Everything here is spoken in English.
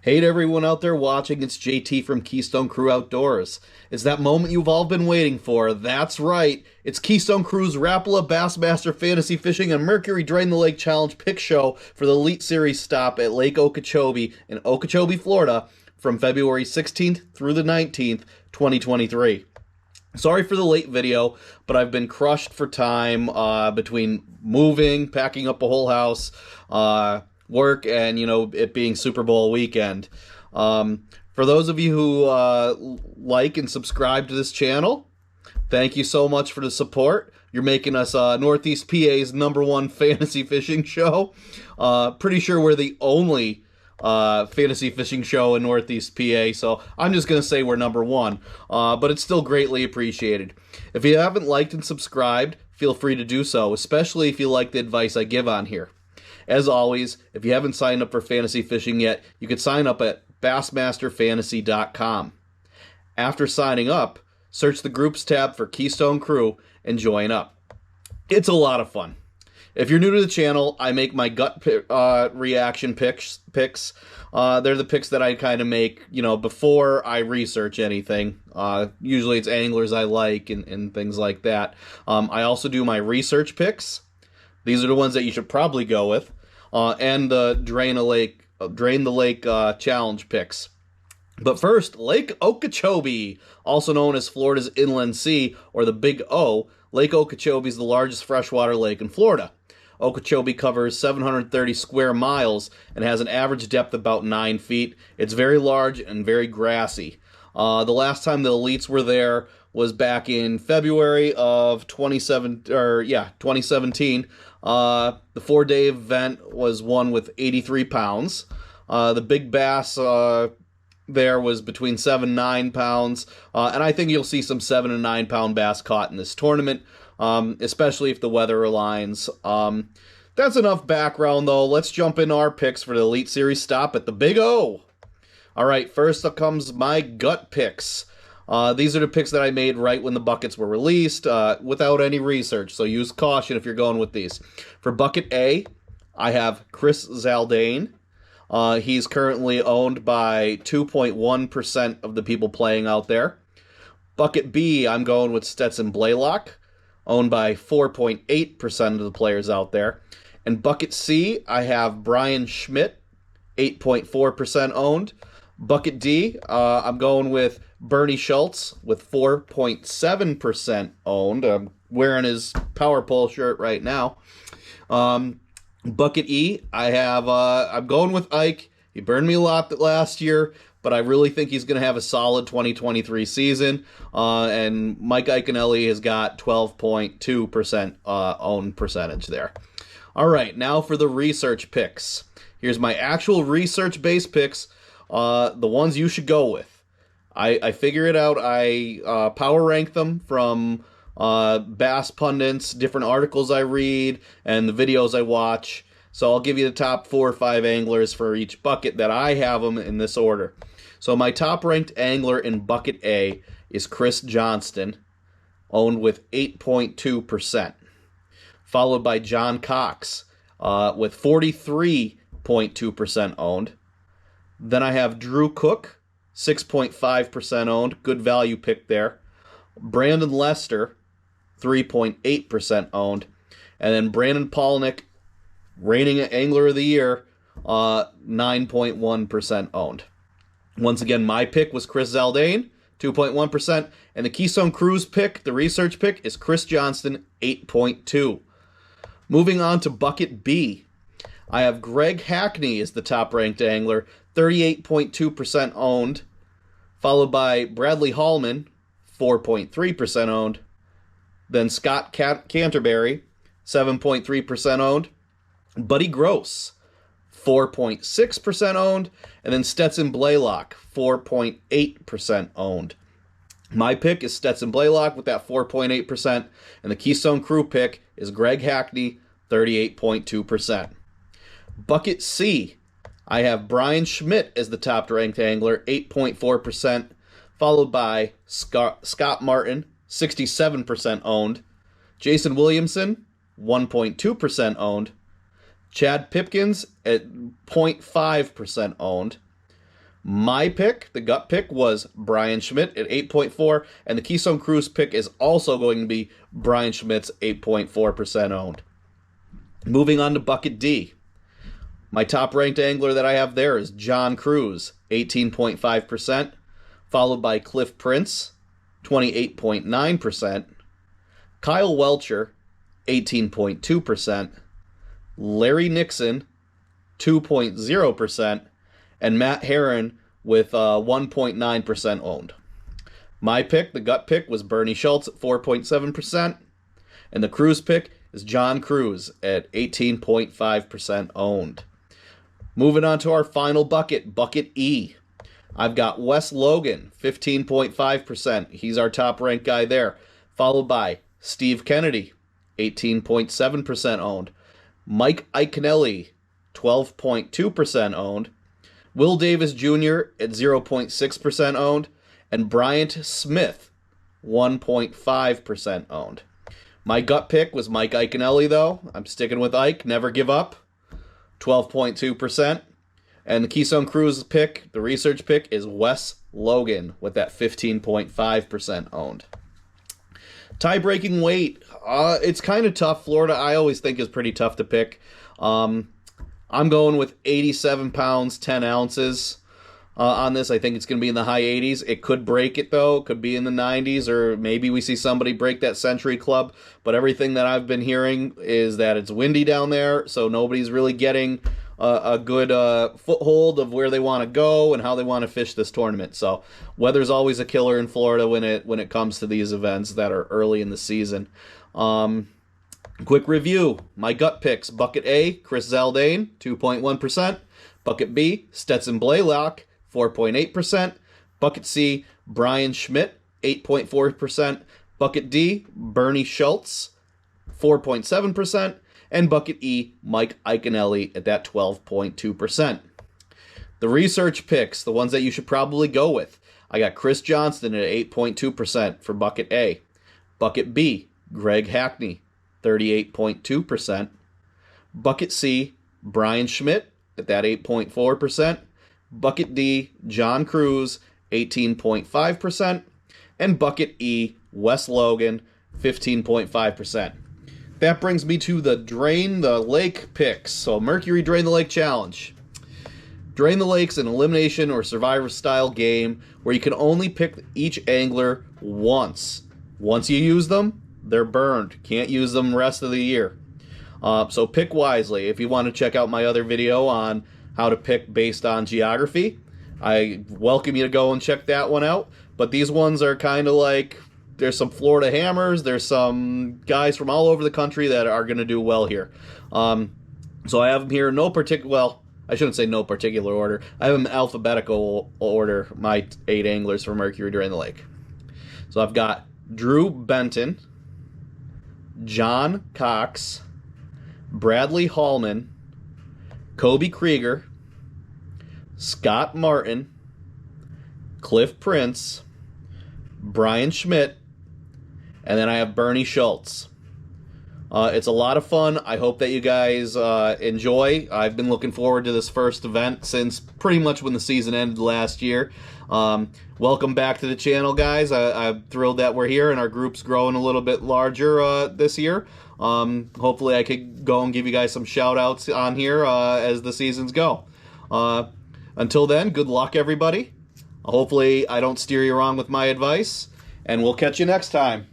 Hey to everyone out there watching, it's JT from Keystone Crew Outdoors. It's that moment you've all been waiting for. That's right, it's Keystone Crew's Rapala Bassmaster Fantasy Fishing and Mercury Drain the Lake Challenge pick show for the Elite Series stop at Lake Okeechobee in Okeechobee, Florida from February 16th through the 19th, 2023. Sorry for the late video, but I've been crushed for time between moving, packing up a whole house, work, and, it being Super Bowl weekend. For those of you who like and subscribe to this channel, thank you so much for the support. You're making us Northeast PA's #1 fantasy fishing show. Pretty sure we're the only fantasy fishing show in Northeast PA, so I'm just going to say we're #1, but it's still greatly appreciated. If you haven't liked and subscribed, feel free to do so, especially if you like the advice I give on here. As always, if you haven't signed up for fantasy fishing yet, you can sign up at bassmasterfantasy.com. After signing up, search the Groups tab for Keystone Crew and join up. It's a lot of fun. If you're new to the channel, I make my gut reaction picks. They're the picks that I kind of make, before I research anything. Usually it's anglers I like and things like that. I also do my research picks. These are the ones that you should probably go with. And the Drain the Lake Challenge picks. But first, Lake Okeechobee, also known as Florida's Inland Sea, or the Big O. Lake Okeechobee is the largest freshwater lake in Florida. Okeechobee covers 730 square miles and has an average depth of about 9 feet. It's very large and very grassy. The last time the elites were there was back in February of 2017. The 4-day event was won with 83 pounds. The big bass there was between 7 and 9 pounds, and I think you'll see some 7 and 9 pound bass caught in this tournament, especially if the weather aligns. That's enough background, though. Let's jump into our picks for the Elite Series stop at the Big O. All right, first up comes my gut picks. These are the picks that I made right when the buckets were released, without any research, so use caution if you're going with these. For bucket A, I have Chris Zaldain. He's currently owned by 2.1% of the people playing out there. Bucket B, I'm going with Stetson Blaylock, owned by 4.8% of the players out there. And bucket C, I have Bryan Schmitt, 8.4% owned. Bucket D, I'm going with Bernie Schultz with 4.7% owned. I'm wearing his Power Pole shirt right now. Bucket E, I'm going with Ike. He burned me a lot last year, but I really think he's going to have a solid 2023 season. And Mike Iaconelli has got 12.2% owned percentage there. All right, now for the research picks. Here's my actual research-based picks, the ones you should go with. I figure it out. I power rank them from bass pundits, different articles I read, and the videos I watch. So I'll give you the top 4 or 5 anglers for each bucket that I have them in this order. So my top-ranked angler in bucket A is Chris Johnston, owned with 8.2%. Followed by John Cox with 43.2% owned. Then I have Drew Cook, 6.5% owned. Good value pick there. Brandon Lester, 3.8% owned. And then Brandon Palnick, reigning Angler of the Year, 9.1% owned. Once again, my pick was Chris Zaldain, 2.1%. And the Keystone Crew's pick, the research pick, is Chris Johnston, 8.2%. Moving on to bucket B, I have Greg Hackney as the top-ranked angler, 38.2% owned, followed by Bradley HALLMAN, 4.3% owned, then Scott Canterbury, 7.3% owned, Buddy Gross, 4.6% owned, and then Stetson Blaylock, 4.8% owned. My pick is Stetson Blaylock with that 4.8%, and the Keystone Crew pick is Greg Hackney, 38.2%. Bucket C, I have Bryan Schmitt as the top-ranked angler, 8.4%, followed by Scott Martin, 67% owned, Jason Williamson, 1.2% owned, Chad Pipkins at 0.5% owned, My pick, the gut pick, was Bryan Schmitt at 8.4, and the Keystone Cruise pick is also going to be Bryan Schmitt's 8.4% owned. Moving on to bucket D. My top-ranked angler that I have there is John Cruz, 18.5%, followed by Cliff Prince, 28.9%, Kyle Welcher, 18.2%, Larry Nixon, 2.0%, and Matt Herron with 1.9% owned. My pick, the gut pick, was Bernie Schultz at 4.7%, and the Cruz pick is John Cruz at 18.5% owned. Moving on to our final bucket, bucket E. I've got Wes Logan, 15.5%. He's our top-ranked guy there. Followed by Steve Kennedy, 18.7% owned. Mike Iaconelli, 12.2% owned. Will Davis Jr. at 0.6% owned. And Bryant Smith, 1.5% owned. My gut pick was Mike Iaconelli, though. I'm sticking with Ike. Never give up. 12.2%. And the Keystone Cruise pick, the research pick, is Wes Logan with that 15.5% owned. Tie-breaking weight. It's kind of tough. Florida, I always think, is pretty tough to pick. I'm going with 87 pounds, 10 ounces on this. I think it's going to be in the high 80s. It could break it, though. It could be in the 90s, or maybe we see somebody break that Century Club. But everything that I've been hearing is that it's windy down there, so nobody's really getting a good foothold of where they want to go and how they want to fish this tournament. So weather's always a killer in Florida when it comes to these events that are early in the season. Quick review. My gut picks. Bucket A, Chris Zaldain, 2.1%. Bucket B, Stetson Blaylock, 4.8%. Bucket C, Bryan Schmitt, 8.4%. Bucket D, Bernie Schultz, 4.7%. And bucket E, Mike Iaconelli at that 12.2%. The research picks, the ones that you should probably go with. I got Chris Johnston at 8.2% for bucket A. Bucket B, Greg Hackney, 38.2%. Bucket C, Bryan Schmitt at that 8.4%. Bucket D, John Cruz, 18.5%. And bucket E, Wes Logan, 15.5%. That brings me to the Drain the Lake picks. So Mercury Drain the Lake Challenge. Drain the Lake's an elimination or survivor style game where you can only pick each angler once. Once you use them, they're burned. Can't use them the rest of the year. So pick wisely. If you want to check out my other video on how to pick based on geography, I welcome you to go and check that one out. But these ones are kind of like, there's some Florida hammers, there's some guys from all over the country that are going to do well here. So I have them here in no particular, well, I shouldn't say no particular order. I have them in alphabetical order, my 8 anglers for Mercury Drain the Lake. So I've got Drew Benton, John Cox, Bradley HALLMAN, Kobe Krieger, Scott Martin, Cliff Prince, Bryan Schmitt, and then I have Bernie Schultz. It's a lot of fun. I hope that you guys enjoy. I've been looking forward to this first event since pretty much when the season ended last year. Welcome back to the channel, guys. I'm thrilled that we're here and our group's growing a little bit larger this year. Hopefully I could go and give you guys some shout outs on here as the seasons go. Until then, good luck, everybody. Hopefully I don't steer you wrong with my advice, and we'll catch you next time.